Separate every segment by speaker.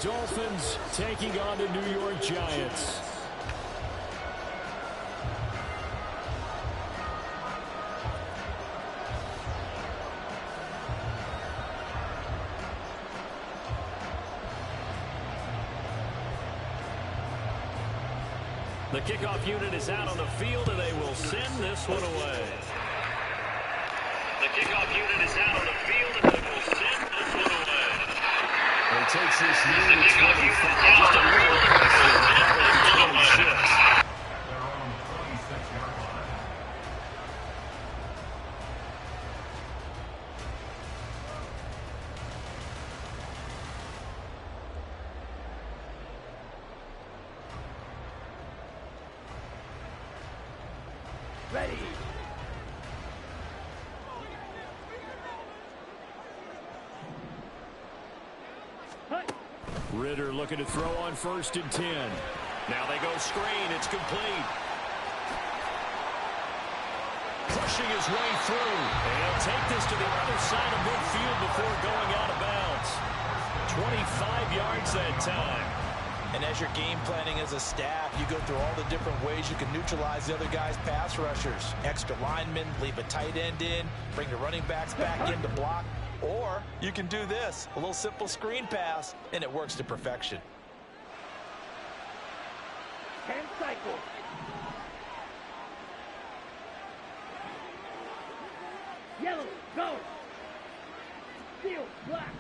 Speaker 1: Dolphins taking on the New York Giants.
Speaker 2: The kickoff unit is out on the field, and they will send this one away. The kickoff unit is out on the field, and they will send this one away.
Speaker 1: He takes this near the 25, just a little closer, 26.
Speaker 3: Ready.
Speaker 1: Ridder looking to throw on 1st and 10.
Speaker 2: Now they go screen. It's complete.
Speaker 1: Pushing his way through.
Speaker 2: And he'll take this to the other side of midfield before going out of bounds. 25 yards that time.
Speaker 3: And as you're game planning as a staff, you go through all the different ways you can neutralize the other guy's pass rushers. Extra linemen, leave a tight end in, bring the running backs back in to block. Or you can do this, a little simple screen pass, and it works to perfection.
Speaker 4: 10 cycles. Yellow, go. Steel, black.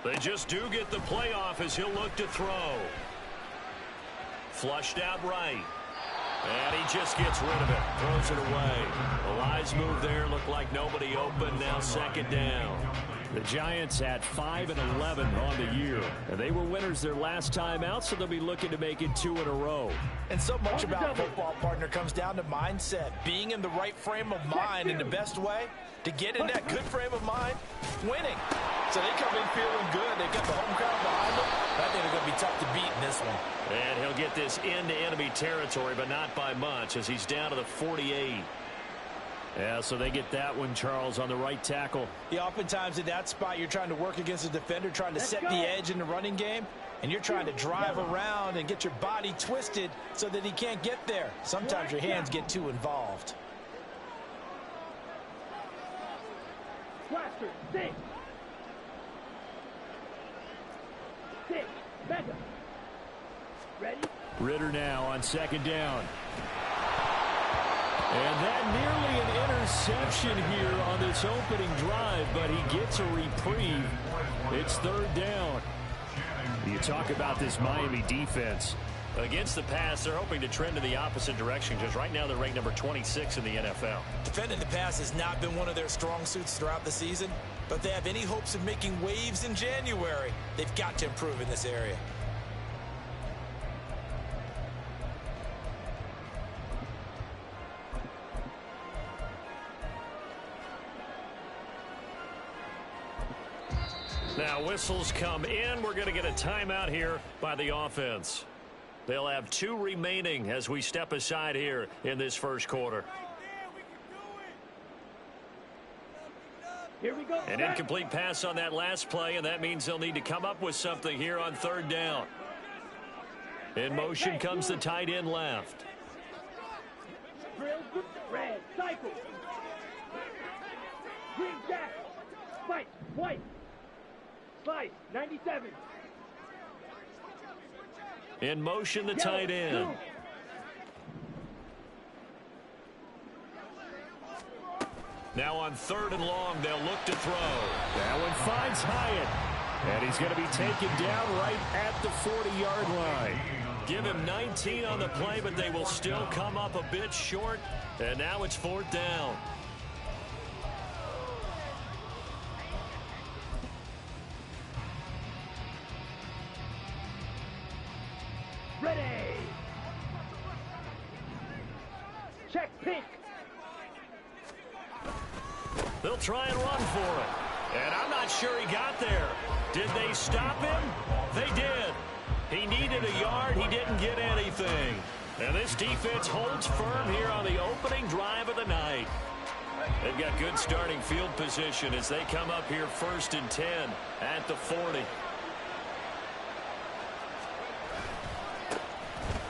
Speaker 2: They just do get the playoff as he'll look to throw. Flushed out right. And he just gets rid of it. Throws it away. The Lions move there. Looked like nobody open. Now 2nd down.
Speaker 1: The Giants at 5-11 on the year. And they were winners their last time out, so they'll be looking to make it 2 in a row.
Speaker 3: And so much about football, partner, comes down to mindset. Being in the right frame of mind, and the best way to get in that good frame of mind, winning. So they come in feeling good. They've got the home crowd behind them. I think they're going to be tough to beat in this one.
Speaker 2: And he'll get this into enemy territory, but not by much, as he's down to the 48.
Speaker 1: Yeah, so they get that one, Charles, on the right tackle.
Speaker 3: Yeah, oftentimes in that spot, you're trying to work against a defender, trying to set the edge in the running game, and you're trying to drive around and get your body twisted so that he can't get there. Sometimes your hands get too involved.
Speaker 4: Blaster, 6. 6, mega. Ready?
Speaker 1: Ridder now on 2nd down. And that nearly an interception here on this opening drive, but he gets a reprieve. It's 3rd down. You talk about this Miami defense.
Speaker 2: Against the pass, they're hoping to trend in the opposite direction, because right now they're ranked number 26 in the NFL.
Speaker 3: Defending the pass has not been one of their strong suits throughout the season, but they have any hopes of making waves in January. They've got to improve in this area.
Speaker 2: Now whistles come in. We're going to get a timeout here by the offense. They'll have 2 remaining as we step aside here in this first quarter.
Speaker 4: Here we go.
Speaker 2: An incomplete pass on that last play, and that means they'll need to come up with something here on 3rd down. In motion comes the tight end left.
Speaker 4: Drill, red, cycle. Green jack. Fight, white. Fight, 97.
Speaker 2: In motion, the tight end. Now on 3rd and long, they'll look to throw.
Speaker 1: That one finds Hyatt. And he's going to be taken down right at the 40-yard line.
Speaker 2: Give him 19 on the play, but they will still come up a bit short. And now it's 4th down.
Speaker 4: Ready. Check pink.
Speaker 2: They'll try and run for it. And I'm not sure he got there. Did they stop him? They did. He needed a yard. He didn't get anything. And this defense holds firm here on the opening drive of the night. They've got good starting field position as they come up here 1st and 10 at the 40.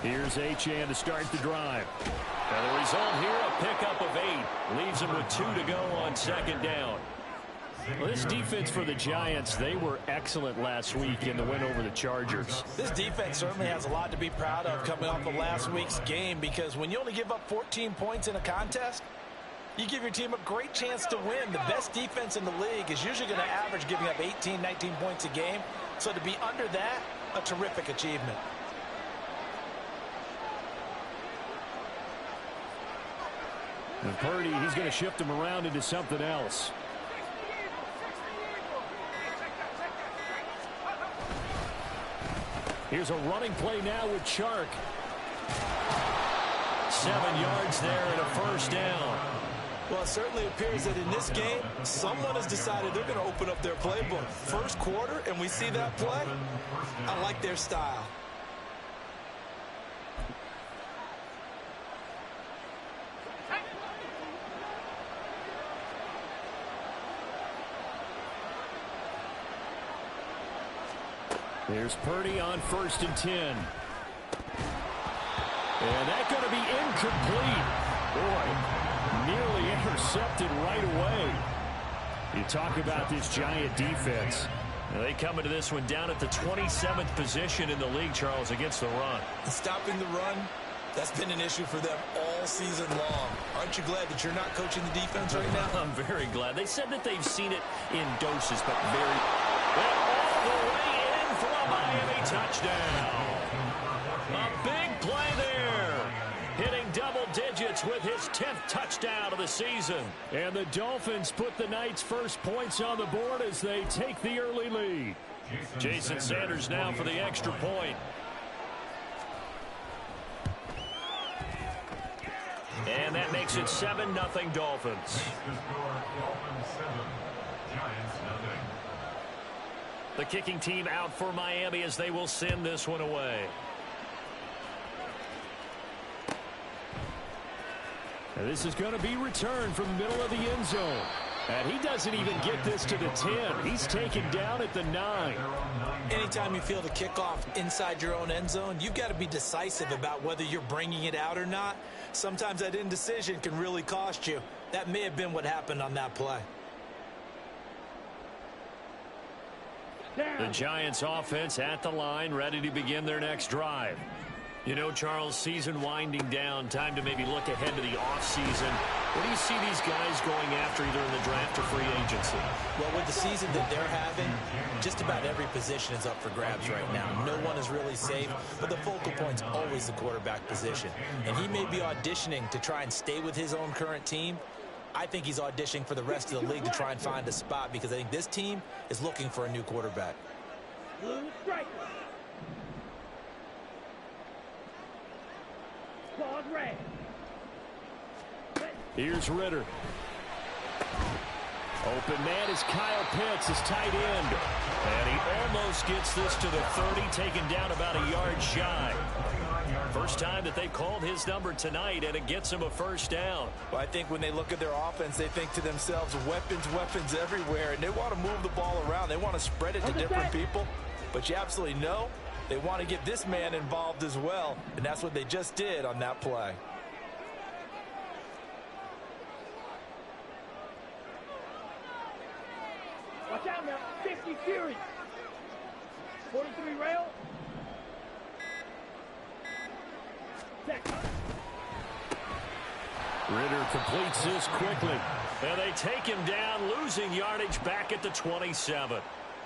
Speaker 1: Here's Achane to start the drive.
Speaker 2: And the result here, a pickup of 8. Leaves them with 2 to go on 2nd down.
Speaker 1: Well, this defense for the Giants, they were excellent last week in the win over the Chargers.
Speaker 3: This defense certainly has a lot to be proud of coming off of last week's game, because when you only give up 14 points in a contest, you give your team a great chance to win. The best defense in the league is usually going to average giving up 18, 19 points a game. So to be under that, a terrific achievement.
Speaker 1: And Purdy, he's going to shift him around into something else. Here's a running play now with Chark.
Speaker 2: 7 yards there and a 1st down.
Speaker 3: Well, it certainly appears that in this game, someone has decided they're going to open up their playbook. First quarter, and we see that play. I like their style.
Speaker 1: There's Purdy on 1st and 10. And that's going to be incomplete. Boy, nearly intercepted right away. You talk about this Giant defense.
Speaker 2: They come into this one down at the 27th position in the league, Charles, against the run.
Speaker 3: Stopping the run, that's been an issue for them all season long. Aren't you glad that you're not coaching the defense right now?
Speaker 2: I'm very glad. They said that they've seen it in doses, but very... all the way in for a Miami touchdown. A big play there. Hitting double digits with his 10th touchdown of the season.
Speaker 1: And the Dolphins put the Knights' first points on the board as they take the early lead.
Speaker 2: Jason Sanders now for the extra point. And that makes it 7-0 Dolphins. The kicking team out for Miami as they will send this one away.
Speaker 1: And this is going to be returned from the middle of the end zone. And he doesn't even get this to the 10. He's taken down at the 9.
Speaker 3: Anytime you feel the kickoff inside your own end zone, you've got to be decisive about whether you're bringing it out or not. Sometimes that indecision can really cost you. That may have been what happened on that play.
Speaker 2: The Giants offense at the line, ready to begin their next drive. You know, Charles, season winding down, time to maybe look ahead to the offseason. What do you see these guys going after either in the draft or free agency?
Speaker 3: Well, with the season that they're having, just about every position is up for grabs right now. No one is really safe, but the focal point's always the quarterback position. And he may be auditioning to try and stay with his own current team. I think he's auditioning for the rest of the league to try and find a spot, because I think this team is looking for a new quarterback.
Speaker 4: Blue striker. Claws red.
Speaker 1: Here's Ritter. Open man is Kyle Pitts, his tight end.
Speaker 2: And he almost gets this to the 30, taken down about a yard shy. First time that they called his number tonight, and it gets him a first down.
Speaker 3: Well, I think when they look at their offense, they think to themselves, weapons everywhere, and they want to move the ball around. They want to spread it to different people. But you absolutely know they want to get this man involved as well, and that's what they just did on that play.
Speaker 4: Watch out now. 50 Fury. 43 rail.
Speaker 1: Ritter completes this quickly.
Speaker 2: And they take him down, losing yardage back at the 27.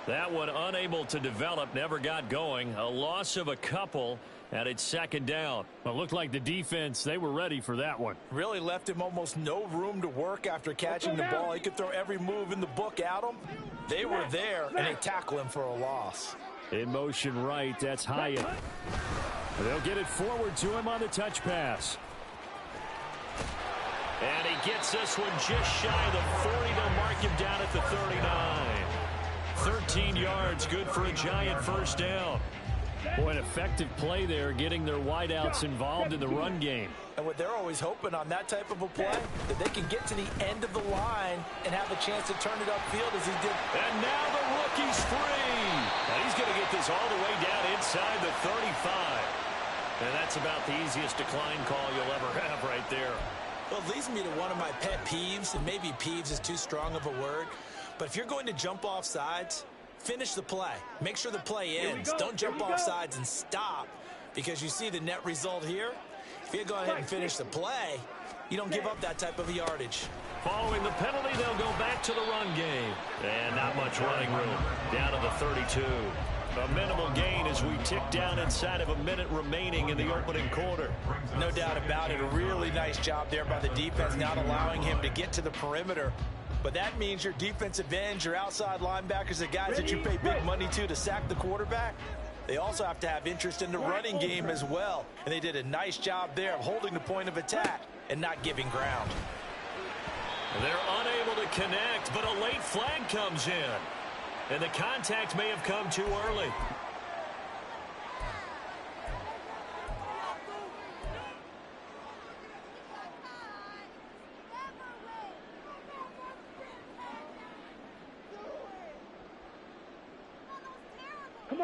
Speaker 2: That one unable to develop, never got going. A loss of a couple, and it's second down.
Speaker 1: Well, it looked like the defense, they were ready for that one.
Speaker 3: Really left him almost no room to work after catching the ball. He could throw every move in the book at him. They were there, and they tackle him for a loss.
Speaker 1: In motion right, that's Hyatt. They'll get it forward to him on the touch pass.
Speaker 2: And he gets this one just shy of the 40. They'll mark him down at the 39. 13 yards, good for a Giant first down.
Speaker 1: Boy, an effective play there, getting their wideouts involved in the run game.
Speaker 3: And what they're always hoping on that type of a play, that they can get to the end of the line and have a chance to turn it upfield as he did.
Speaker 1: And now the rookie's free. And he's going to get this all the way down inside the 35. And that's about the easiest decline call you'll ever have right there.
Speaker 3: Well, it leads me to one of my pet peeves, and maybe peeves is too strong of a word, but if you're going to jump off sides, finish the play. Make sure the play ends. Don't jump off sides and stop, because you see the net result here. If you go ahead and finish the play, you don't give up that type of yardage.
Speaker 1: Following the penalty, they'll go back to the run game. And not much running room. Down to the 32. A minimal gain as we tick down inside of a minute remaining in the opening quarter.
Speaker 3: No doubt about it. A really nice job there by the defense, not allowing him to get to the perimeter. But that means your defensive ends, your outside linebackers, the guys that you pay big money to sack the quarterback, they also have to have interest in the running game as well. And they did a nice job there of holding the point of attack and not giving ground.
Speaker 1: They're unable to connect, but a late flag comes in. And the contact may have come too early.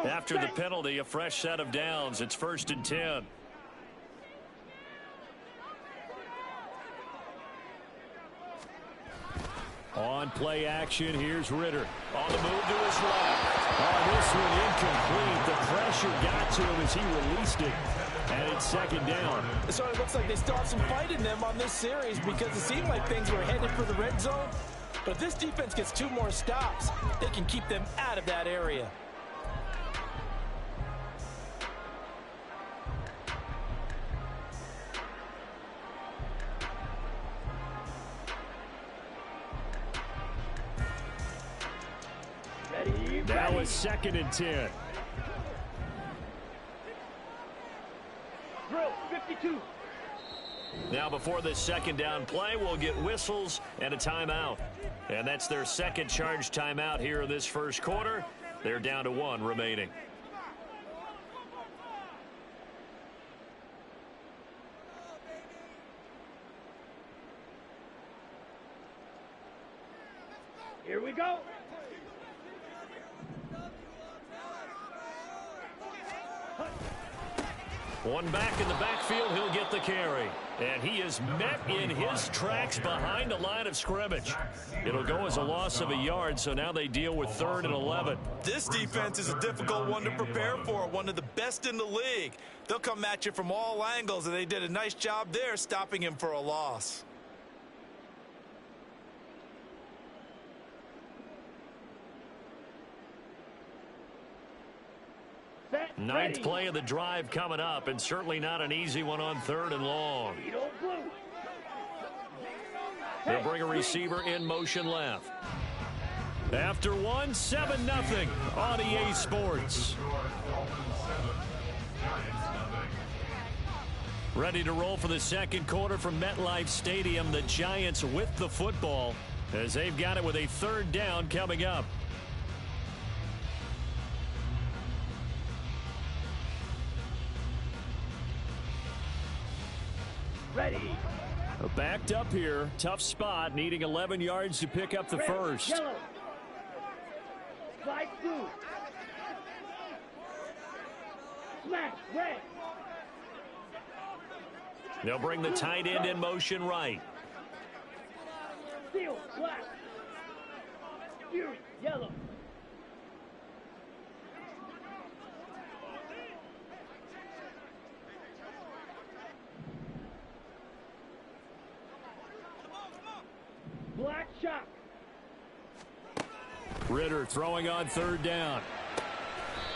Speaker 1: After the penalty, a fresh set of downs. It's 1st and 10. On play action, here's Ritter. On the move to his left. Oh, this one incomplete. The pressure got to him as he released it. And it's 2nd down.
Speaker 3: So it looks like they still have some fight in them on this series, because it seemed like things were headed for the red zone. But if this defense gets 2 more stops, they can keep them out of that area.
Speaker 1: Now it's 2nd and 10.
Speaker 4: Drill 52.
Speaker 1: Now before this 2nd down play, we'll get whistles and a timeout. And that's their 2nd charge timeout here in this 1st quarter. They're down to 1 remaining.
Speaker 4: Here we go.
Speaker 1: One back in the backfield, he'll get the carry. And he is met in his tracks behind the line of scrimmage. It'll go as a loss of a yard, so now they deal with 3rd and 11.
Speaker 3: This defense is a difficult one to prepare for, one of the best in the league. They'll come at you from all angles, and they did a nice job there stopping him for a loss.
Speaker 1: Ninth play of the drive coming up, and certainly not an easy one on 3rd and long. They'll bring a receiver in motion left. After 1, 7-0 on EA Sports. Ready to roll for the 2nd quarter from MetLife Stadium. The Giants with the football as they've got it with a 3rd down coming up.
Speaker 4: Ready.
Speaker 1: Backed up here. Tough spot. Needing 11 yards to pick up the first.
Speaker 4: Yellow. Slide through. Smash. Red.
Speaker 1: They'll bring the tight end in motion right.
Speaker 4: Steel. Black. Fury. Yellow. Black shot.
Speaker 1: Ritter throwing on 3rd down.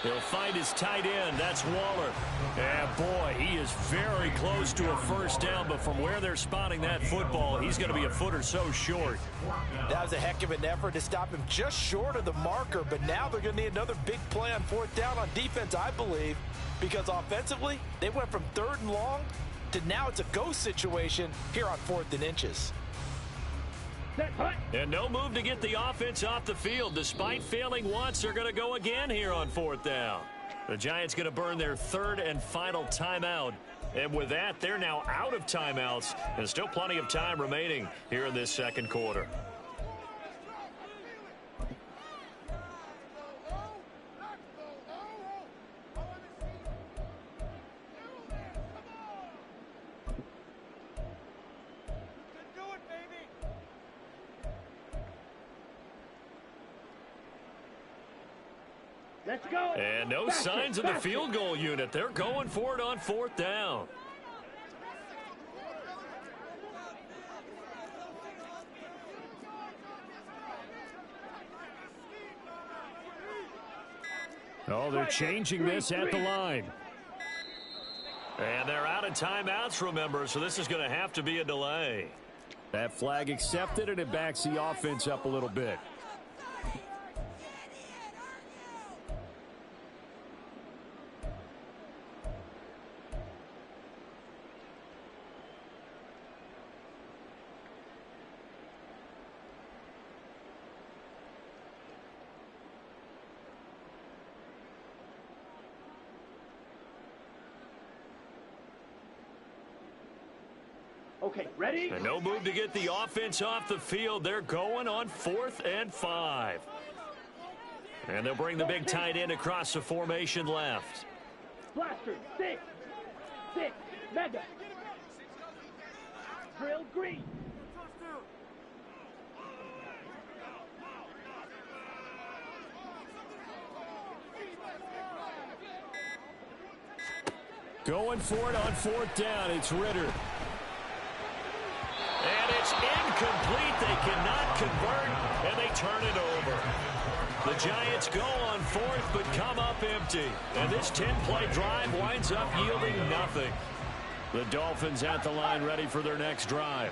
Speaker 1: He'll find his tight end. That's Waller. And boy, he is very close to a 1st down, but from where they're spotting that football, he's going to be a foot or so short.
Speaker 3: That was a heck of an effort to stop him just short of the marker, but now they're going to need another big play on 4th down on defense, I believe, because offensively, they went from 3rd and long to now it's a go situation here on 4th and inches.
Speaker 1: And no move to get the offense off the field. Despite failing once, they're going to go again here on 4th down. The Giants going to burn their third and final timeout. And with that, they're now out of timeouts. And still plenty of time remaining here in this second quarter.
Speaker 4: Let's go.
Speaker 1: And no signs of the field goal unit. They're going for it on fourth down. Oh, they're changing this at the line. And they're out of timeouts, remember, so this is going to have to be a delay. That flag accepted, and it backs the offense up a little bit.
Speaker 4: Okay, ready?
Speaker 1: And no move to get the offense off the field. They're going on 4th and 5. And they'll bring the big tight end across the formation left.
Speaker 4: Blaster, 6. Mega. Drill green.
Speaker 1: Going for it on 4th down. It's Ritter. And it's incomplete. They cannot convert, and they turn it over. The Giants go on 4th, but come up empty. And this 10-play drive winds up yielding nothing. The Dolphins at the line ready for their next drive.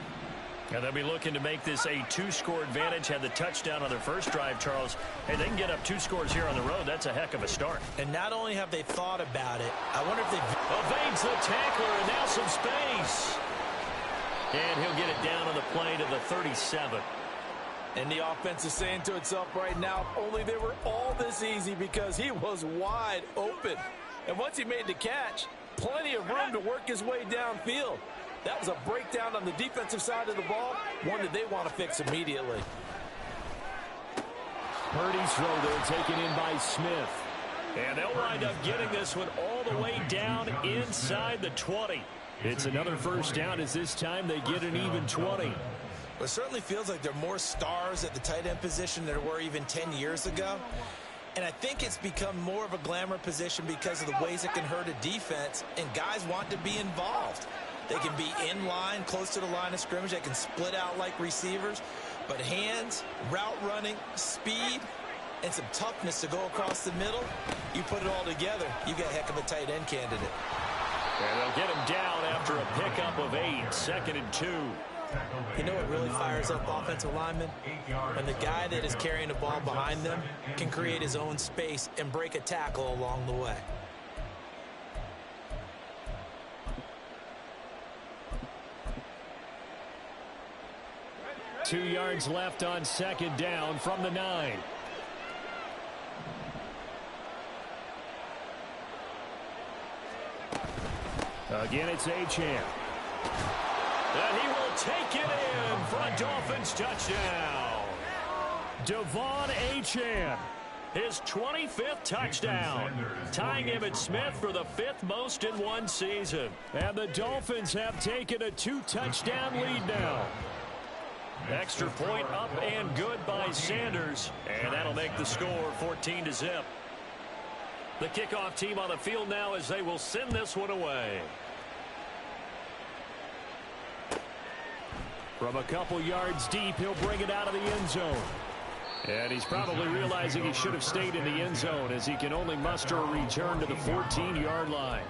Speaker 1: And they'll be looking to make this a 2-score advantage. Had the touchdown on their first drive, Charles. Hey, they can get up 2 scores here on the road. That's a heck of a start.
Speaker 3: And not only have they thought about it, I wonder if they
Speaker 1: evades the tackler, and now some space. And he'll get it down on the play to the 37.
Speaker 3: And the offense is saying to itself right now, only they were all this easy because he was wide open. And once he made the catch, plenty of room to work his way downfield. That was a breakdown on the defensive side of the ball, one that they want to fix immediately.
Speaker 1: Purdy's throw there taken in by Smith. And they'll wind up getting this one all the way down inside the 20. It's another first down as this time they get an even 20.
Speaker 3: Well, it certainly feels like there are more stars at the tight end position than there were even 10 years ago. And I think it's become more of a glamour position because of the ways it can hurt a defense, and guys want to be involved. They can be in line, close to the line of scrimmage. They can split out like receivers. But hands, route running, speed, and some toughness to go across the middle, you put it all together, you got a heck of a tight end candidate.
Speaker 1: And they'll get him down after a pickup of 8, 2nd and 2.
Speaker 3: You know what really fires up offensive linemen? When the guy that is carrying the ball behind them can create his own space and break a tackle along the way.
Speaker 1: Two yards left on 2nd down from the 9. Again, it's Achane. And he will take it in for a Dolphins touchdown. Devon Achane, his 25th touchdown, tying Emmitt Smith for the 5th most in one season. And the Dolphins have taken a 2-touchdown lead now. Extra point up and good by Sanders, and that'll make the score 14-0. The kickoff team on the field now as they will send this one away. From a couple yards deep, he'll bring it out of the end zone. And he's probably realizing he should have stayed in the end zone as he can only muster a return to the 14-yard line.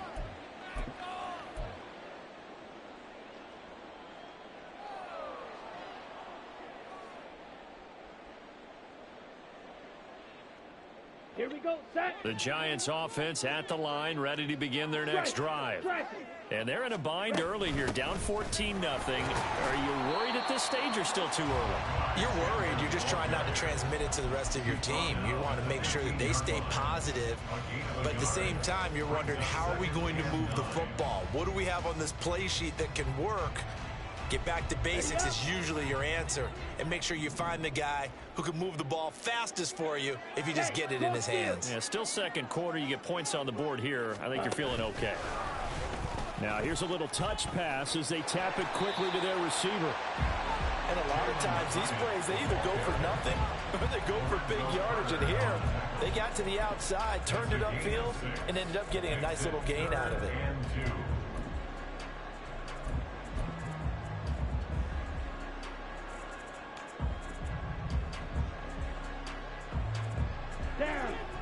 Speaker 4: Here we go, set.
Speaker 1: The Giants offense at the line, ready to begin their next drive. And they're in a bind early here, down 14-0. Are you worried at this stage or still too early?
Speaker 3: You're worried. You're just trying not to transmit it to the rest of your team. You want to make sure that they stay positive, but at the same time, you're wondering, how are we going to move the football? What do we have on this play sheet that can work? Get back to basics is usually your answer, and make sure you find the guy who can move the ball fastest for you if you just get it in his hands.
Speaker 1: Yeah, still second quarter. You get points on the board here. I think you're feeling okay. Now here's a little touch pass as they tap it quickly to their receiver.
Speaker 3: And a lot of times these plays, they either go for nothing or they go for big yardage. And here, they got to the outside, turned it upfield, and ended up getting a nice little gain out of it.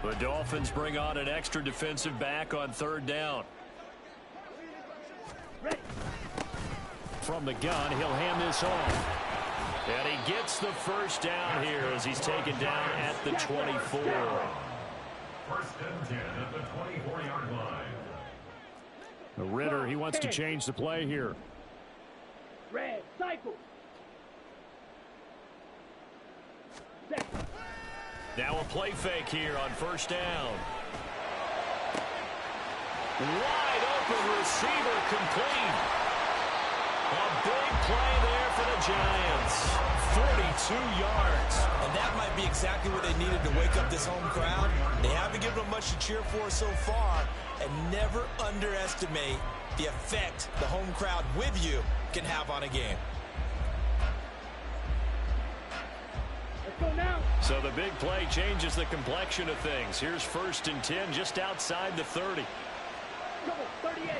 Speaker 1: The Dolphins bring on an extra defensive back on third down. From the gun, he'll hand this off. And he gets the first down here as he's taken down at the 24.
Speaker 5: First and 10 at the 24-yard line.
Speaker 1: Ritter, he wants to change the play here.
Speaker 4: Red, cycle.
Speaker 1: Now a play fake here on first down. Wide open receiver complete. A big play there for the Giants. 42 yards.
Speaker 3: And that might be exactly what they needed to wake up this home crowd. They haven't given them much to cheer for so far. And never underestimate the effect the home crowd with you can have on a game.
Speaker 4: Let's go now.
Speaker 1: So the big play changes the complexion of things. Here's first and 10 just outside the 30.
Speaker 4: Come on, 38.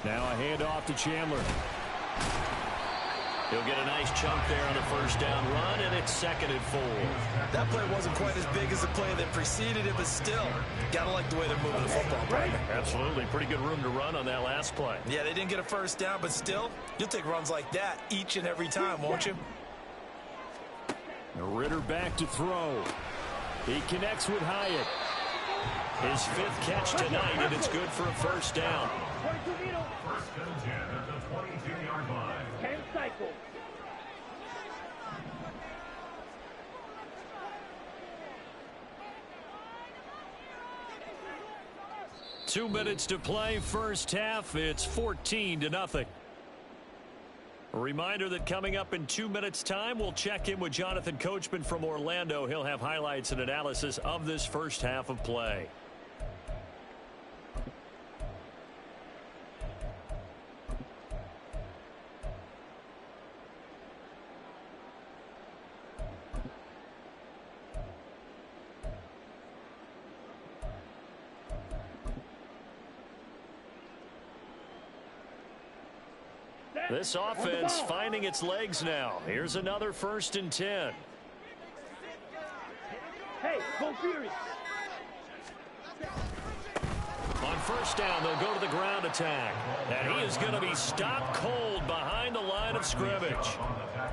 Speaker 1: Now a handoff to Chandler. He'll get a nice chunk there on the first down run, and it's 2nd and 4.
Speaker 3: That play wasn't quite as big as the play that preceded it, but still, gotta like the way they're moving the football, partner.
Speaker 1: Absolutely. Pretty good room to run on that last play.
Speaker 3: Yeah, they didn't get a first down, but still, you'll take runs like that each and every time, won't you?
Speaker 1: Ritter back to throw. He connects with Hyatt. His 5th catch tonight, and it's good for a first down.
Speaker 5: First and 10 at the 22-yard line.
Speaker 4: 10 cycle.
Speaker 1: Two minutes to play, first half. It's 14-0. A reminder that coming up in 2 minutes' time, we'll check in with Jonathan Coachman from Orlando. He'll have highlights and analysis of this first half of play. This offense finding its legs now. Here's another first and 10.
Speaker 4: Hey, go Fury.
Speaker 1: On first down, they'll go to the ground attack. And he is going to be stopped cold behind the line of scrimmage.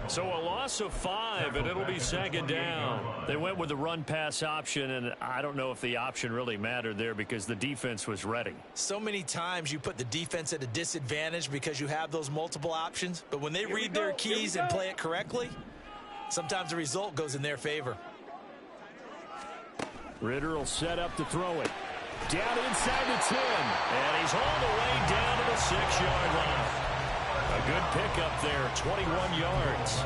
Speaker 1: So a loss of 5, and it'll be 2nd down. They went with the run-pass option, and I don't know if the option really mattered there because the defense was ready.
Speaker 3: So many times you put the defense at a disadvantage because you have those multiple options, but when they read their keys and play it correctly, sometimes the result goes in their favor.
Speaker 1: Ritter will set up to throw it. Down inside the 10, and he's all the way down to the 6-yard line. A good pickup there, 21 yards.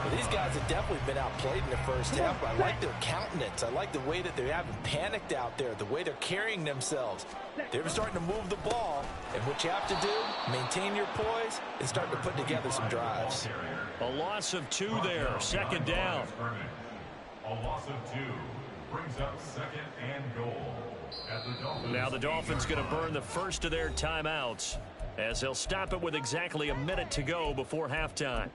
Speaker 3: Well, these guys have definitely been outplayed in the first half, but I like their countenance. I like the way that they haven't panicked out there, the way they're carrying themselves. They're starting to move the ball, and what you have to do, maintain your poise and start to put together some drives.
Speaker 1: A loss of 2 there, 2nd down.
Speaker 5: A loss of 2 brings up 2nd and goal.
Speaker 1: Now the Dolphins going to burn the first of their timeouts as they'll stop it with exactly a minute to go before halftime.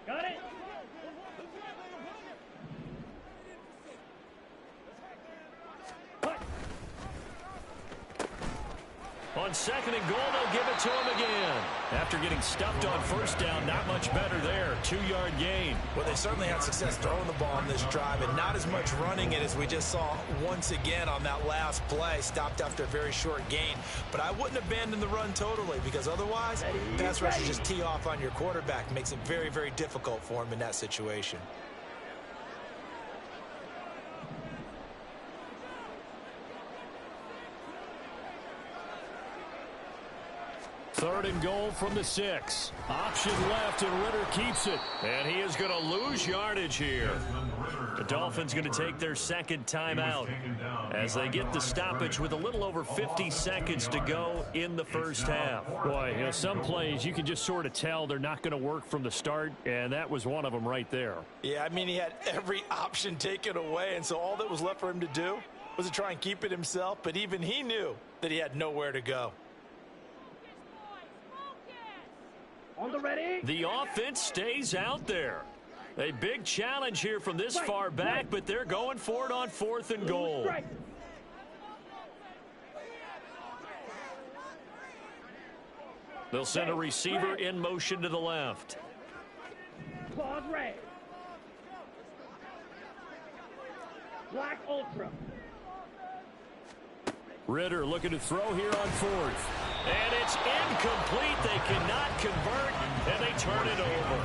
Speaker 4: Got it.
Speaker 1: On 2nd and goal, they'll give it to him again. After getting stuffed on first down, not much better there. 2-yard gain.
Speaker 3: Well, they certainly had success throwing the ball on this drive, and not as much running it as we just saw once again on that last play. Stopped after a very short gain. But I wouldn't abandon the run totally, because otherwise, pass rushers just tee off on your quarterback. Makes it very, very difficult for him in that situation.
Speaker 1: Third and goal from the 6. Option left, and Ridder keeps it. And he is going to lose yardage here. The Dolphins going to take their second timeout as they get the stoppage with a little over 50 seconds to go in the first half. Boy, you know, some plays you can just sort of tell they're not going to work from the start, and that was one of them right there.
Speaker 3: Yeah, I mean, he had every option taken away, and so all that was left for him to do was to try and keep it himself, but even he knew that he had nowhere to go.
Speaker 4: On the ready.
Speaker 1: The offense stays out there. A big challenge here from this far back, but they're going for it on 4th and goal. They'll send a receiver in motion to the left.
Speaker 4: Claws red. Black ultra.
Speaker 1: Ridder looking to throw here on 4th. And it's incomplete. They cannot convert, and they turn it over.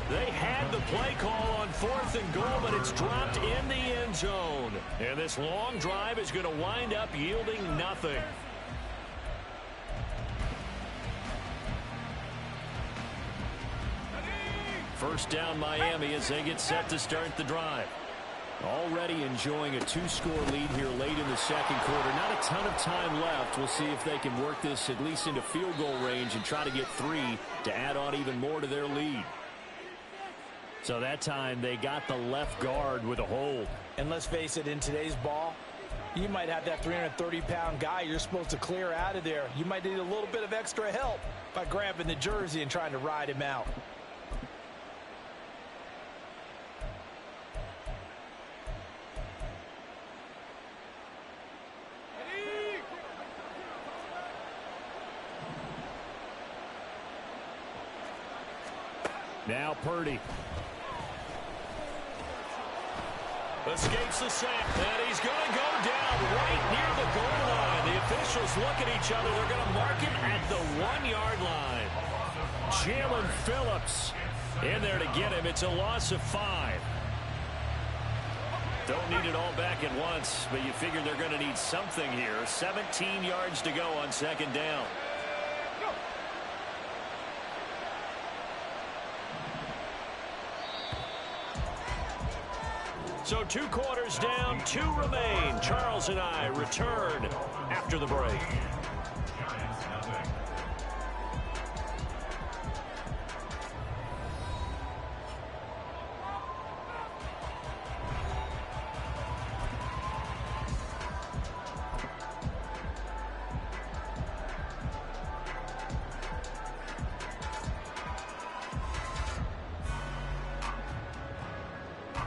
Speaker 1: They had the play call on 4th and goal, but it's dropped in the end zone. And this long drive is going to wind up yielding nothing. First down Miami as they get set to start the drive. Already enjoying a 2-score lead here late in the second quarter. Not a ton of time left. We'll see if they can work this at least into field goal range and try to get 3 to add on even more to their lead. So that time they got the left guard with a hold.
Speaker 3: And let's face it, in today's ball, you might have that 330-pound guy you're supposed to clear out of there. You might need a little bit of extra help by grabbing the jersey and trying to ride him out.
Speaker 1: Now Purdy. Escapes the sack, and he's going to go down right near the goal line. The officials look at each other. They're going to mark him at the 1-yard line. Jalen Phillips in there to get him. It's a loss of 5. Don't need it all back at once, but you figure they're going to need something here. 17 yards to go on 2nd down. So 2 quarters down, 2 remain. Charles and I return after the break.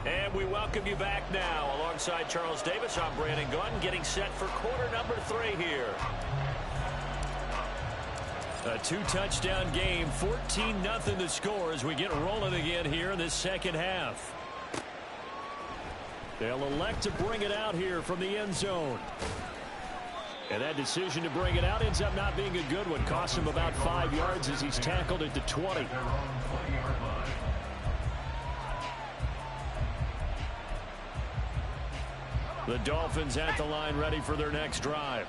Speaker 1: And we welcome you back now. Alongside Charles Davis, I'm Brandon Gunn, getting set for quarter number 3 here. A 2-touchdown game, 14-0 the score as we get rolling again here in this second half. They'll elect to bring it out here from the end zone. And that decision to bring it out ends up not being a good one. Costs him about 5 yards as he's tackled at the 20. The Dolphins at the line ready for their next drive.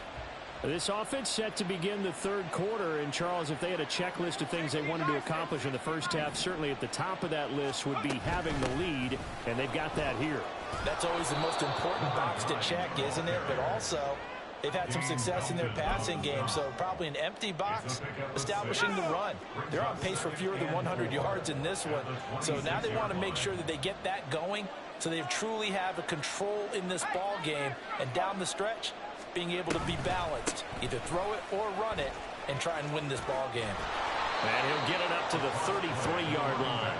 Speaker 1: This offense set to begin the 3rd quarter. And, Charles, if they had a checklist of things they wanted to accomplish in the first half, certainly at the top of that list would be having the lead, and they've got that here.
Speaker 3: That's always the most important box to check, isn't it? But also, they've had some success in their passing game, so probably an empty box establishing the run. They're on pace for fewer than 100 yards in this one. So now they want to make sure that they get that going so they truly have a control in this ball game, and down the stretch, being able to be balanced, either throw it or run it, and try and win this ball game.
Speaker 1: And he'll get it up to the 33-yard line.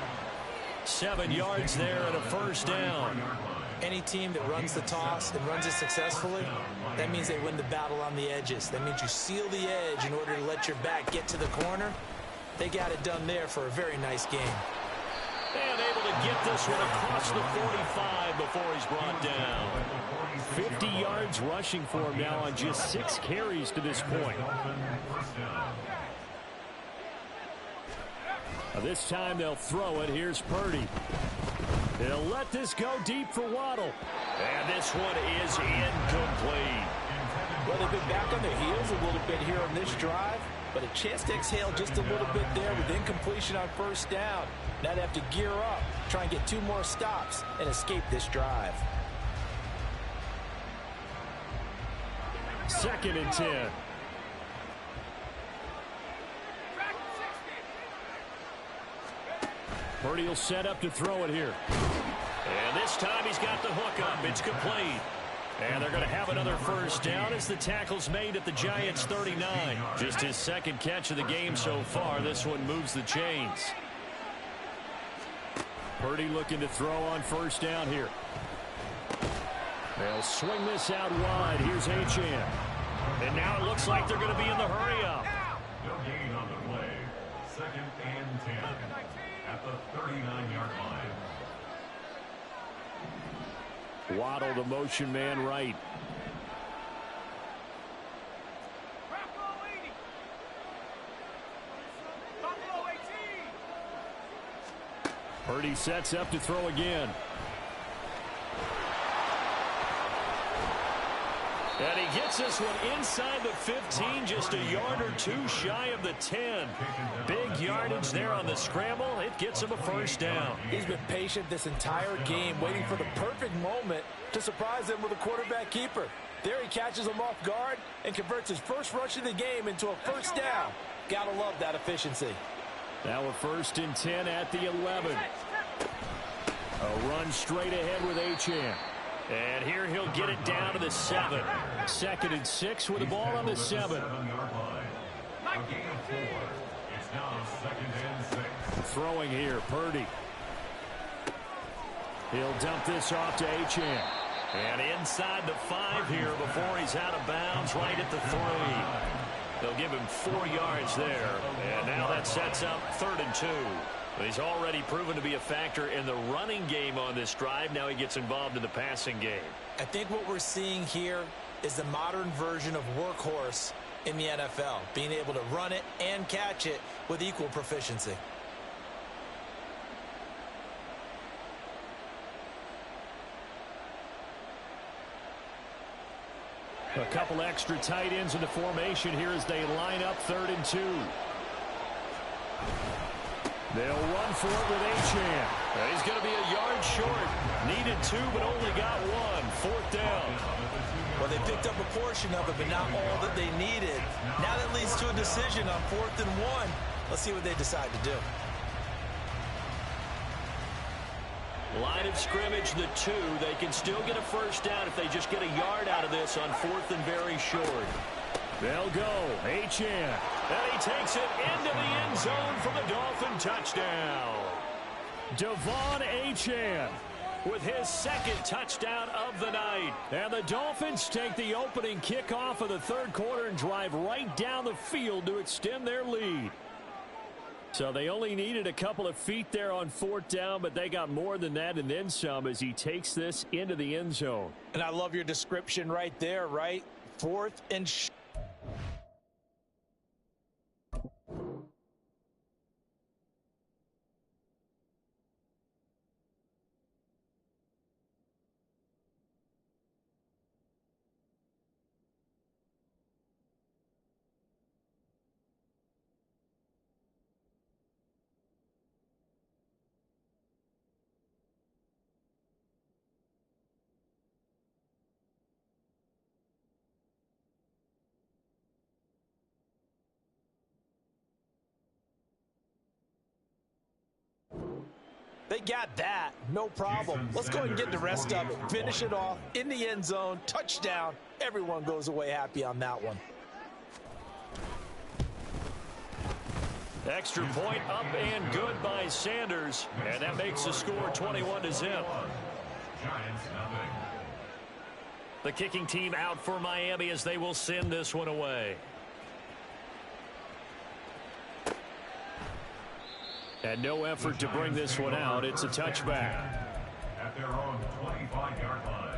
Speaker 1: 7 yards there and a first down.
Speaker 3: Any team that runs the toss and runs it successfully, that means they win the battle on the edges. That means you seal the edge in order to let your back get to the corner. They got it done there for a very nice game.
Speaker 2: And able to get this one across the 45 before he's brought down.
Speaker 1: 50 yards rushing for him now on just 6 carries to this point. This time they'll throw it. Here's Purdy. They'll let this go deep for Waddle.
Speaker 2: And this one is incomplete.
Speaker 3: Well, they've been back on their heels a little bit here on this drive, but a chance to exhale just a little bit there with incompletion on first down. Now they have to gear up, try and get 2 more stops, and escape this drive.
Speaker 1: 2nd and 10. Purdy will set up to throw it here.
Speaker 2: And this time he's got the hook up. It's complete. And they're going to have another first down as the tackle's made at the Giants' 39.
Speaker 1: Just his 2nd catch of the game so far. This one moves the chains. Purdy looking to throw on first down here. They'll swing this out wide. Here's Achane.
Speaker 2: And now it looks like they're going to be in the hurry-up.
Speaker 5: No gain on the play. 2nd and 10 at the 39-yard line.
Speaker 1: Waddle, the motion man right. Purdy sets up to throw again.
Speaker 2: And he gets this one inside the 15, just a yard or 2 shy of the 10. Big yardage there on the scramble. It gets him a first down.
Speaker 3: He's been patient this entire game, waiting for the perfect moment to surprise them with a quarterback keeper. There he catches him off guard and converts his first rush of the game into a first down. Gotta love that efficiency.
Speaker 1: Now a 1st and 10 at the 11. A run straight ahead with Achane.
Speaker 2: And here he'll get it down to the 7.
Speaker 1: 2nd and 6 with the ball on the 7.
Speaker 5: A gain of 4. It's now 2nd and 6.
Speaker 1: Throwing here, Purdy. He'll dump this off to Achane.
Speaker 2: And inside the 5 here before he's out of bounds right at the 3. They'll give him 4 yards there. And now that sets up 3rd and 2. He's already proven to be a factor in the running game on this drive. Now he gets involved in the passing game.
Speaker 3: I think what we're seeing here is the modern version of workhorse in the NFL, being able to run it and catch it with equal proficiency.
Speaker 1: A couple extra tight ends in the formation here as they line up 3rd and 2. They'll run for it with Achane.
Speaker 2: He's going to be a yard short. Needed 2, but only got 1. 4th down.
Speaker 3: Well, they picked up a portion of it, but not all that they needed. Now that leads to a decision on 4th and 1. Let's see what they decide to do.
Speaker 2: Line of scrimmage, the 2. They can still get a first down if they just get a yard out of this on 4th and very short.
Speaker 1: They'll go. Achane.
Speaker 2: And he takes it into the end zone for the Dolphin touchdown.
Speaker 1: Devon Achane
Speaker 2: with his 2nd touchdown of the night.
Speaker 1: And the Dolphins take the opening kickoff of the 3rd quarter and drive right down the field to extend their lead. So they only needed a couple of feet there on 4th down, but they got more than that and then some as he takes this into the end zone.
Speaker 3: And I love your description right there, right? 4th and They got that. No problem. Let's go ahead and get the rest of it. Finish it off in the end zone. Touchdown. Everyone goes away happy on that one.
Speaker 2: Extra point up and good by Sanders. And that makes the score 21-0.
Speaker 5: Giants nothing.
Speaker 1: The kicking team out for Miami as they will send this one away. And no effort to bring this one out. It's a touchback.
Speaker 5: At their own 25-yard line.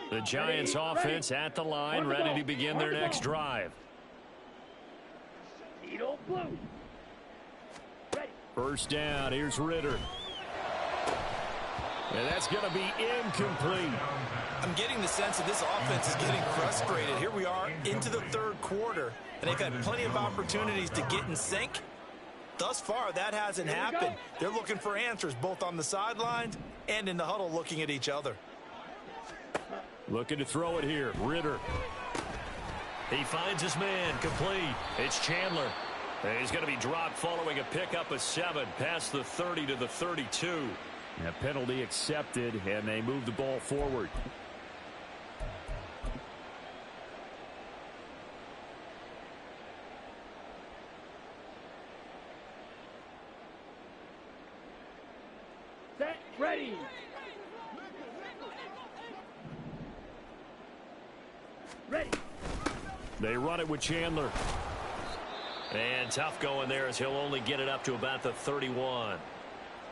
Speaker 1: The Giants offense at the line, ready to begin their next drive. First down, here's Ritter. And that's going to be incomplete.
Speaker 3: I'm getting the sense that this offense is getting frustrated. Here we are into the third quarter, and they've had plenty of opportunities to get in sync. Thus far, that hasn't happened. They're looking for answers both on the sidelines and in the huddle looking at each other.
Speaker 1: Looking to throw it here. Ritter. He finds his man. Complete. It's Chandler. And he's going to be dropped following a pickup of 7 past the 30 to the 32. A penalty accepted, and they move the ball forward.
Speaker 4: Set, ready. Ready.
Speaker 1: They run it with Chandler. And tough going there as he'll only get it up to about the 31.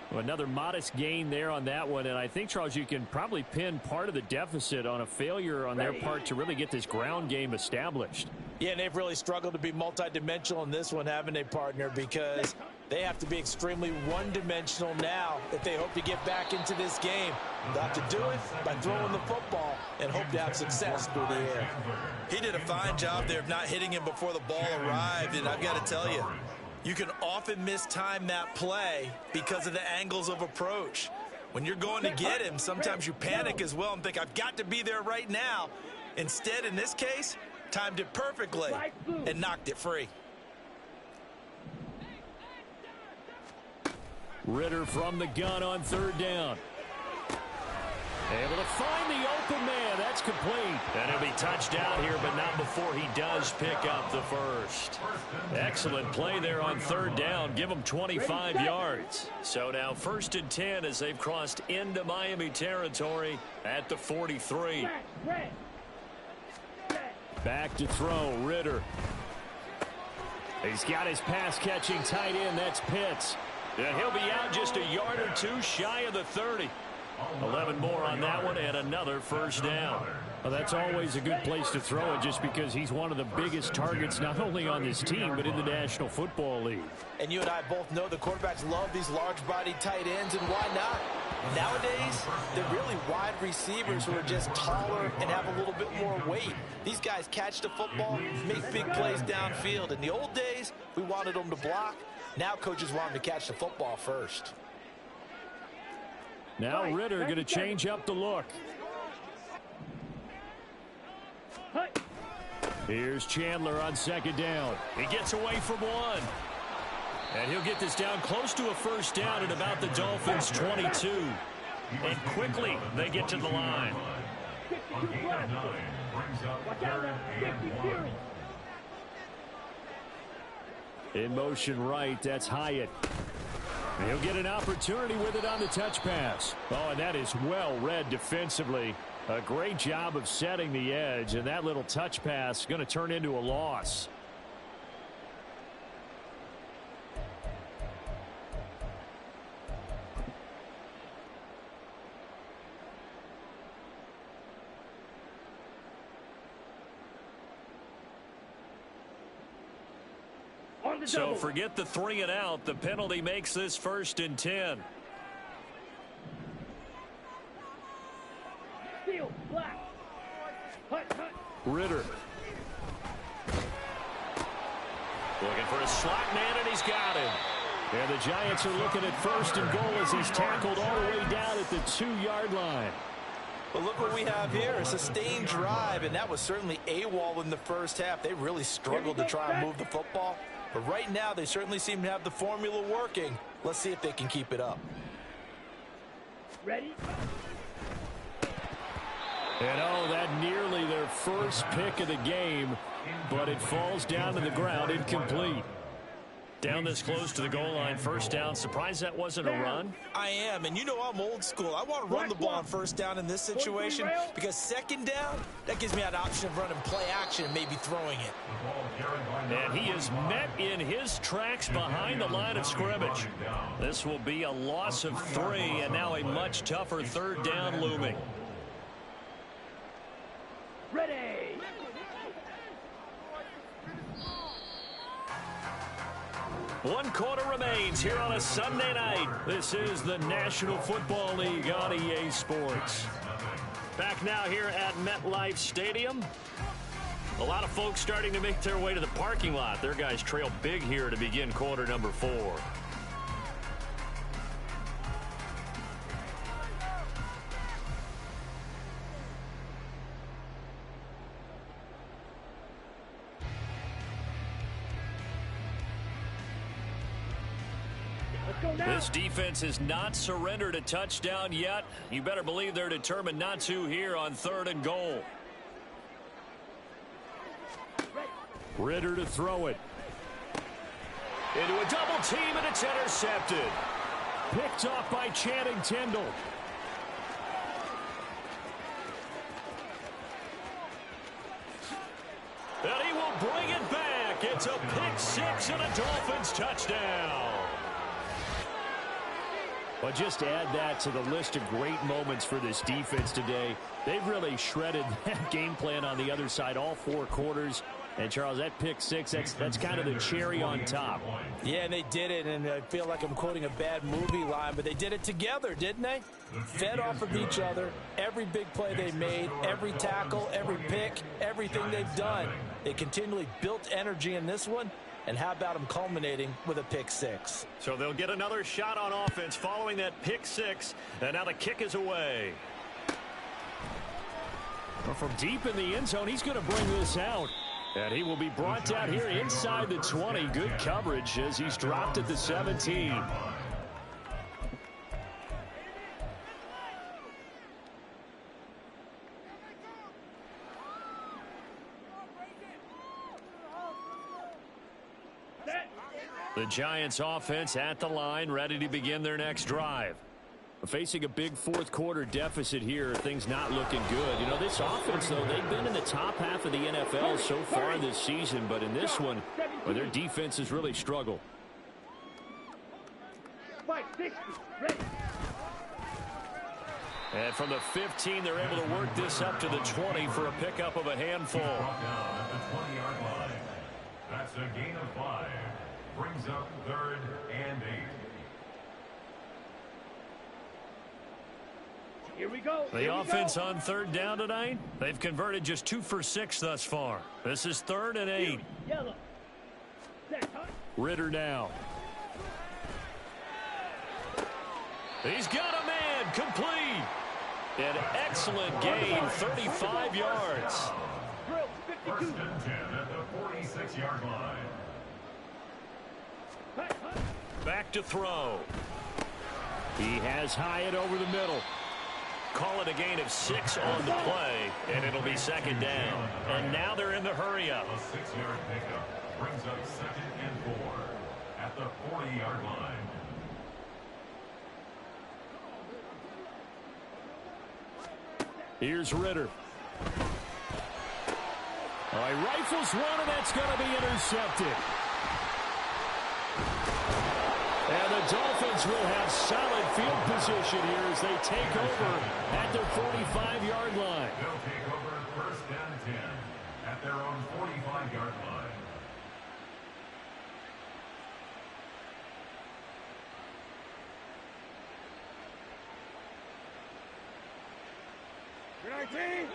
Speaker 1: Well, another modest gain there on that one. And I think, Charles, you can probably pin part of the deficit on a failure on their part to really get this ground game established.
Speaker 3: Yeah, and they've really struggled to be multidimensional in this one, haven't they, partner? Because they have to be extremely one-dimensional now if they hope to get back into this game. They'll have to do it by throwing the football and hope to have success through the air. He did a fine job there of not hitting him before the ball arrived, and I've got to tell you, you can often mistime that play because of the angles of approach. When you're going to get him, sometimes you panic as well and think, I've got to be there right now. Instead, in this case, timed it perfectly and knocked it free.
Speaker 1: Ritter from the gun on third down. Able to find the open man. That's complete. And he'll be touched down here, but not before he does pick up the first. Excellent play there on third down. Give him 25 yards. So now 1st and 10 as they've crossed into Miami territory at the 43. Back to throw, Ritter. He's got his pass-catching tight end. That's Pitts. And he'll be out just a yard or two shy of the 30. 11 more on that one and another first down. Well, that's always a good place to throw it just because he's one of the biggest targets not only on this team but in the National Football League.
Speaker 3: And you and I both know the quarterbacks love these large-bodied tight ends, and why not? Nowadays, they're really wide receivers who are just taller and have a little bit more weight. These guys catch the football, make big plays downfield. In the old days, we wanted them to block. Now coaches want them to catch the football first.
Speaker 1: Now Ritter going to change up the look. Here's Chandler on second down. He gets away from one. And he'll get this down close to a first down at about the Dolphins' 22. And quickly they get to the line. In motion right, that's Hyatt. He'll get an opportunity with it on the touch pass. Oh, and that is well read defensively. A great job of setting the edge, and that little touch pass is going to turn into a loss. So forget the 3 and out. The penalty makes this 1st and 10.
Speaker 4: Steal, black.
Speaker 1: Ritter. Looking for a slot man, and he's got him. And the Giants are looking at 1st and goal as he's tackled all the way down at the 2-yard line.
Speaker 3: Well, look what we have here, a sustained drive, and that was certainly AWOL in the first half. They really struggled to try and move the football, but right now they certainly seem to have the formula working. Let's see if they can keep it up.
Speaker 4: Ready?
Speaker 1: And oh, that nearly their first pick of the game, but it falls down to the ground, incomplete. Down this close to the goal line, first down. Surprised that wasn't a run?
Speaker 3: I am, and you know I'm old school. I want to run the ball on first down in this situation because second down, that gives me that option of running play action and maybe throwing it.
Speaker 1: And he is met in his tracks behind the line of scrimmage. This will be a loss of 3, and now a much tougher third down looming.
Speaker 4: Ready?
Speaker 1: One quarter remains here on a Sunday night. This is the National Football League on EA Sports. Back now here at MetLife Stadium. A lot of folks starting to make their way to the parking lot. Their guys trail big here to begin quarter number 4. This defense has not surrendered a touchdown yet. You better believe they're determined not to here on 3rd and goal. Ritter to throw it. Into a double team, and it's intercepted. Picked off by Channing Tindall. And he will bring it back. It's a pick 6 and a Dolphins touchdown. Well, just to add that to the list of great moments for this defense today. They've really shredded that game plan on the other side all 4 quarters. And, Charles, that pick 6, that's kind of the cherry on top.
Speaker 3: Yeah, and they did it, and I feel like I'm quoting a bad movie line, but they did it together, didn't they? Fed off of each other, every big play they made, every tackle, every pick, everything they've done. They continually built energy in this one. And how about them culminating with a pick 6?
Speaker 1: So they'll get another shot on offense following that pick 6. And now the kick is away. Well, from deep in the end zone, he's going to bring this out. And he will be brought down here inside the 20. Good coverage as he's dropped at the 17. The Giants offense at the line, ready to begin their next drive. Facing a big 4th quarter deficit here, things not looking good. You know, this offense, though, they've been in the top half of the NFL so far this season, but in this one, well, their defense has really struggled.
Speaker 4: 560, ready.
Speaker 1: And from the 15, they're able to work this up to the 20 for a pickup of a handful.
Speaker 5: Brought down at the 20-yard line. That's a gain of 5. Brings up 3rd and 8.
Speaker 4: Here we go.
Speaker 1: The offense on 3rd down tonight, they've converted just 2 for 6 thus far. This is 3rd and 8.
Speaker 4: Yellow.
Speaker 1: Ritter now. He's got a man, complete. An excellent gain, 35 yards.
Speaker 5: First and 10 at the 46-yard line.
Speaker 1: Back to throw. He has Hyatt over the middle. Call it a gain of 6 on the play, and it'll be 2nd down. And now they're in the hurry-up.
Speaker 5: A 6-yard pickup brings up 2nd and 4 at the 40-yard line.
Speaker 1: Here's Ritter. Oh, he rifles one, and that's going to be intercepted. And the Dolphins will have solid field position here as they take over at their 45-yard line.
Speaker 5: They'll take over 1st and 10 at their own 45-yard line.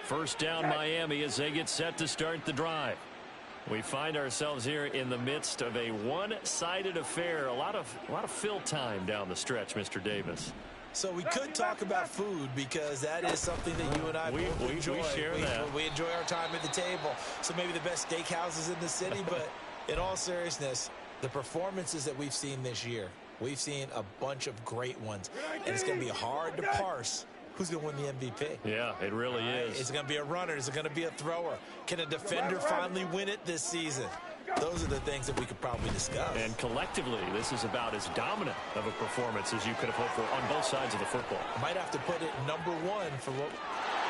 Speaker 1: First down Miami as they get set to start the drive. We find ourselves here in the midst of a one-sided affair. A lot of fill time down the stretch, Mr. Davis.
Speaker 3: So we could talk about food because that is something that you and I both enjoy.
Speaker 1: We share that.
Speaker 3: We enjoy our time at the table. So maybe the best steakhouses in the city, but in all seriousness, the performances that we've seen this year, we've seen a bunch of great ones. And it's going to be hard to parse who's going to win the MVP.
Speaker 1: Yeah, it really is.
Speaker 3: Is it going to be a runner? Is it going to be a thrower? Can a defender finally win it this season? Those are the things that we could probably discuss.
Speaker 1: And collectively, this is about as dominant of a performance as you could have hoped for on both sides of the football.
Speaker 3: Might have to put it number one for what...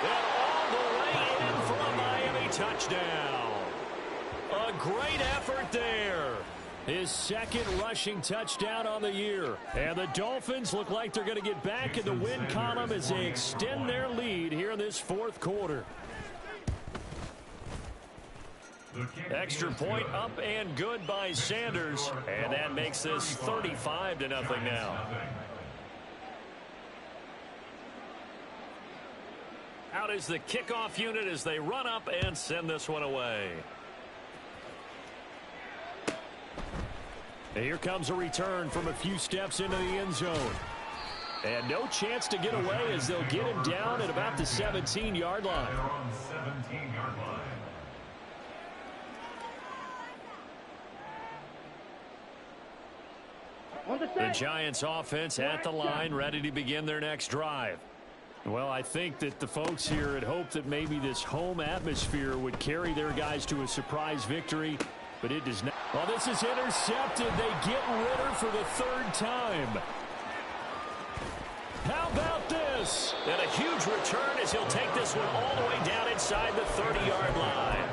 Speaker 1: And all the way in for a Miami touchdown. A great effort there. His second rushing touchdown on the year. And the Dolphins look like they're going to get back in the win column as they extend their lead here in this fourth quarter. Extra point up and good by Sanders. And that makes this 35-0 now. Out is the kickoff unit as they run up and send this one away. Here comes a return from a few steps into the end zone. And no chance to get away as they'll get him down at about the 17-yard line. The Giants offense at the line, ready to begin their next drive. Well, I think that the folks here had hoped that maybe this home atmosphere would carry their guys to a surprise victory, but it does not. Well, this is intercepted. They get Ritter for the third time. How about this? And a huge return as he'll take this one all the way down inside the 30-yard line.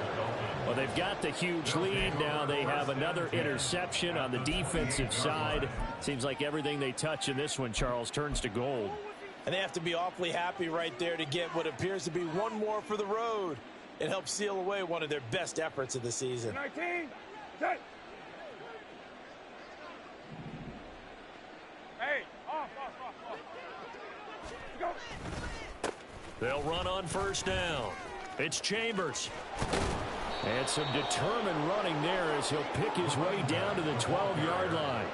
Speaker 1: Well, they've got the huge lead. Now they have another interception on the defensive side. Seems like everything they touch in this one, Charles, turns to gold.
Speaker 3: And they have to be awfully happy right there to get what appears to be one more for the road. It helps seal away one of their best efforts of the season.
Speaker 4: 19, set. Hey, off. Go.
Speaker 1: They'll run on first down. It's Chambers. And some determined running there as he'll pick his way down to the 12-yard line.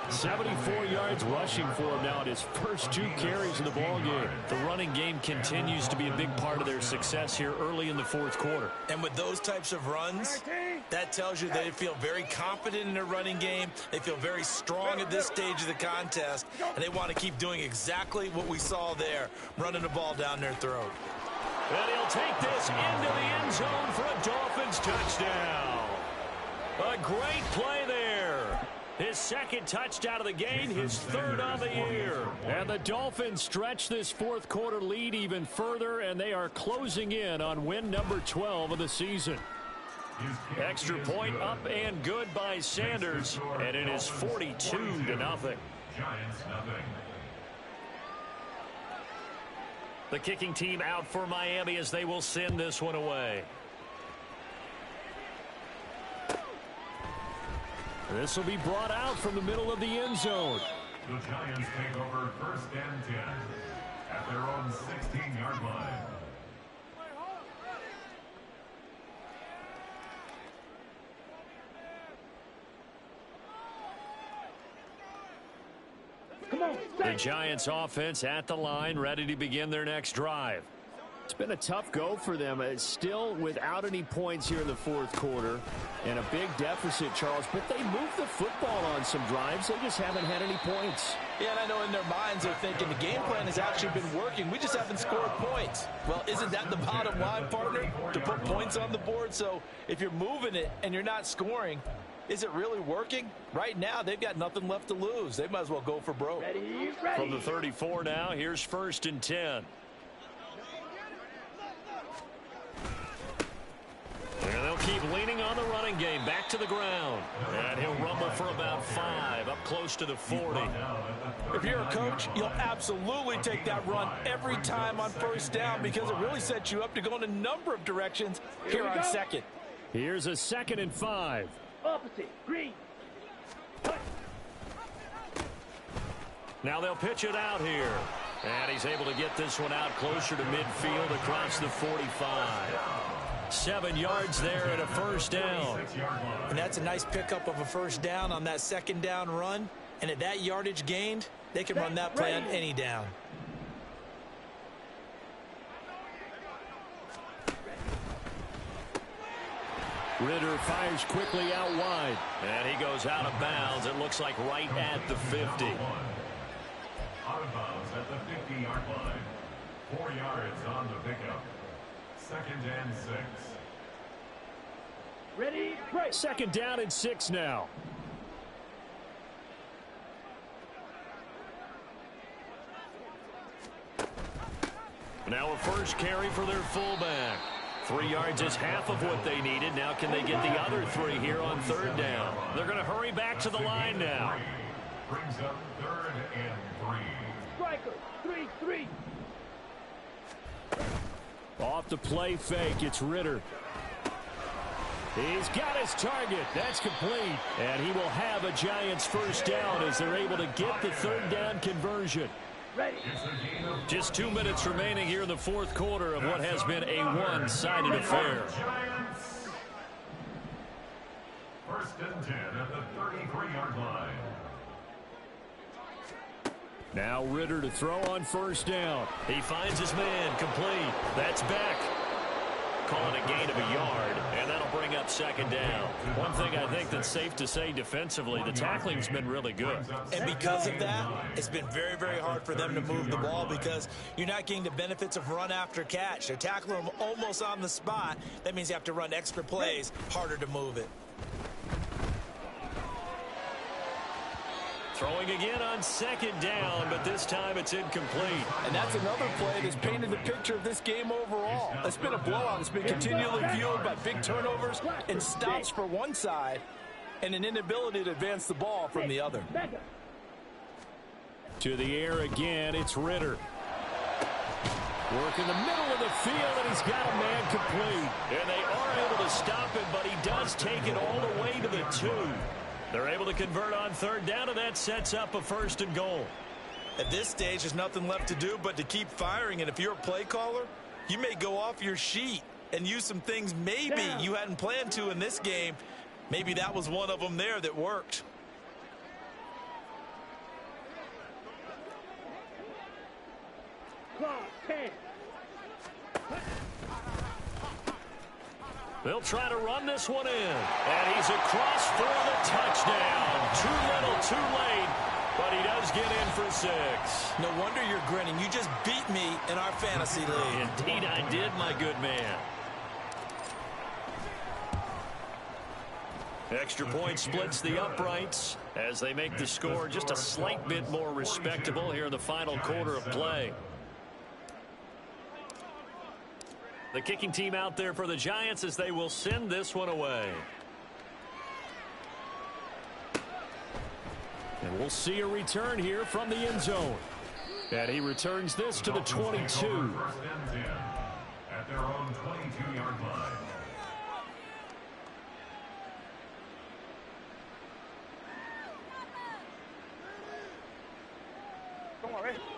Speaker 1: 74 yards rushing for him now at his first 2 carries of the ball game. The running game continues to be a big part of their success here early in the fourth quarter.
Speaker 3: And with those types of runs, that tells you they feel very confident in their running game. They feel very strong at this stage of the contest, and they want to keep doing exactly what we saw there, running the ball down their throat.
Speaker 1: And he'll take this into the end zone for a Dolphins touchdown. A great play there. His second touchdown of the game, his third on the year. And the Dolphins stretch this fourth quarter lead even further, and they are closing in on win number 12 of the season. Extra point up and good by Sanders, and it is 42-0.
Speaker 5: Giants 0.
Speaker 1: The kicking team out for Miami as they will send this one away. This will be brought out from the middle of the end zone.
Speaker 5: The Giants take over first and 10 at their own 16-yard line.
Speaker 4: Come on,
Speaker 1: the Giants offense at the line, ready to begin their next drive. It's been a tough go for them. It's still without any points here in the fourth quarter and a big deficit, Charles, but they moved the football on some drives. They just haven't had any points.
Speaker 3: Yeah, and I know in their minds they're thinking the game plan has actually been working. We just haven't scored points. Well, isn't that the bottom line, partner? To put points on the board. So if you're moving it and you're not scoring, is it really working? Right now, they've got nothing left to lose. They might as well go for broke.
Speaker 4: ready.
Speaker 1: From the 34 now, here's first and 10. And they'll keep leaning on the running game. Back to the ground. And he'll rumble for about 5, up close to the 40.
Speaker 3: If you're a coach, you'll absolutely take that run every time on first down because it really sets you up to go in a number of directions here on second.
Speaker 1: Here's a 2nd and 5.
Speaker 4: Opposite, green.
Speaker 1: Now they'll pitch it out here. And he's able to get this one out closer to midfield across the 45. 7 yards there and a first down.
Speaker 3: And that's a nice pickup of a first down on that second down run. And at that yardage gained, they can run that play on any down.
Speaker 1: Ridder fires quickly out wide. And he goes out of bounds. It looks like right at the 50.
Speaker 5: Out of bounds at the 50-yard line. 4 yards on the pickup. 2nd and 6.
Speaker 4: Ready, break.
Speaker 1: 2nd down and 6 now. Now a first carry for their fullback. 3 yards is half of what they needed. Now can they get the other 3 here on 3rd down? They're going to hurry back to the line now.
Speaker 5: Brings up 3rd and 3.
Speaker 4: Striker, 3-3.
Speaker 1: Off the play fake, it's Ridder. He's got his target. That's complete. And he will have a Giants first down as they're able to get the 3rd down conversion.
Speaker 4: Ready.
Speaker 1: Just 2 minutes remaining here in the 4th quarter of what has been a one-sided affair.
Speaker 5: Giants. 1st and 10 at the 33-yard line.
Speaker 1: Now Ridder to throw on 1st down. He finds his man, complete. That's Beck. Calling a gain of a yard, and that'll bring up 2nd down. One thing I think that's safe to say defensively, the tackling's been really good.
Speaker 3: And because of that, it's been very, very hard for them to move the ball because you're not getting the benefits of run after catch. They're tackling them almost on the spot. That means you have to run extra plays, harder to move it.
Speaker 1: Throwing again on 2nd down, but this time it's incomplete.
Speaker 6: And that's another play that's painted the picture of this game overall. It's been a blowout. It's been continually fueled by big turnovers and stops for one side and an inability to advance the ball from the other.
Speaker 1: To the air again, it's Ridder. Work in the middle of the field, and he's got a man complete. And they are able to stop him, but he does take it all the way to the 2. They're able to convert on 3rd down, and that sets up a 1st and goal.
Speaker 3: At this stage, there's nothing left to do but to keep firing. And if you're a play caller, you may go off your sheet and use some things maybe you hadn't planned to in this game. Maybe that was one of them there that worked.
Speaker 4: Clock, 10.
Speaker 1: They'll try to run this one in. And he's across for the touchdown. Too little, too late. But he does get in for 6.
Speaker 3: No wonder you're grinning. You just beat me in our fantasy league.
Speaker 1: Indeed I did, my good man. Extra point splits the uprights as they make the score just a slight bit more respectable here in the final quarter of play. The kicking team out there for the Giants as they will send this one away. And we'll see a return here from the end zone. And he returns this to the 22.
Speaker 5: 1st and 10 at their own 22-yard line.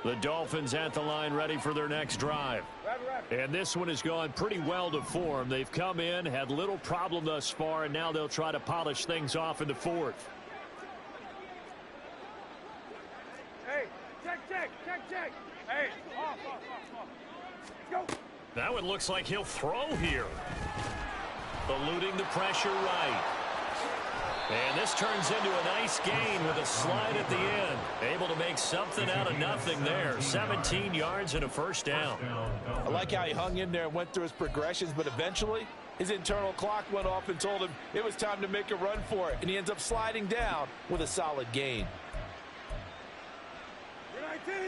Speaker 1: The Dolphins at the line ready for their next drive. And this one has gone pretty well to form. They've come in, had little problem thus far, and now they'll try to polish things off in the 4th.
Speaker 4: Hey, check. Hey, off. Go.
Speaker 1: That one looks like he'll throw here. Eluding the pressure right. And this turns into a nice gain with a slide at the end. Able to make something out of nothing there. 17 yards and a 1st down.
Speaker 6: I like how he hung in there and went through his progressions, but eventually his internal clock went off and told him it was time to make a run for it, and he ends up sliding down with a solid gain.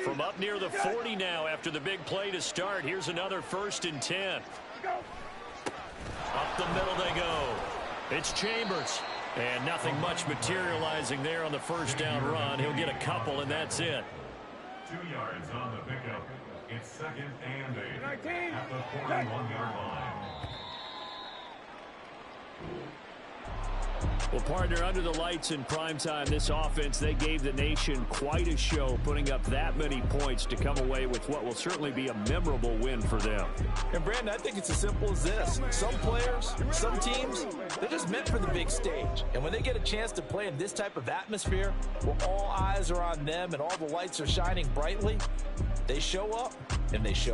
Speaker 1: From up near the 40 now after the big play to start. Here's another 1st and 10. Up the middle they go. It's Chambers. And nothing much materializing there on the 1st down run. He'll get a couple, and that's it.
Speaker 5: 2 yards on the pickup. It's 2nd and 8 at the 41-yard line.
Speaker 1: Well, partner, under the lights in primetime, this offense, they gave the nation quite a show, putting up that many points to come away with what will certainly be a memorable win for them.
Speaker 6: And, Brandon, I think it's as simple as this. Some players, some teams, they're just meant for the big stage. And when they get a chance to play in this type of atmosphere, where all eyes are on them and all the lights are shining brightly, they show up and they show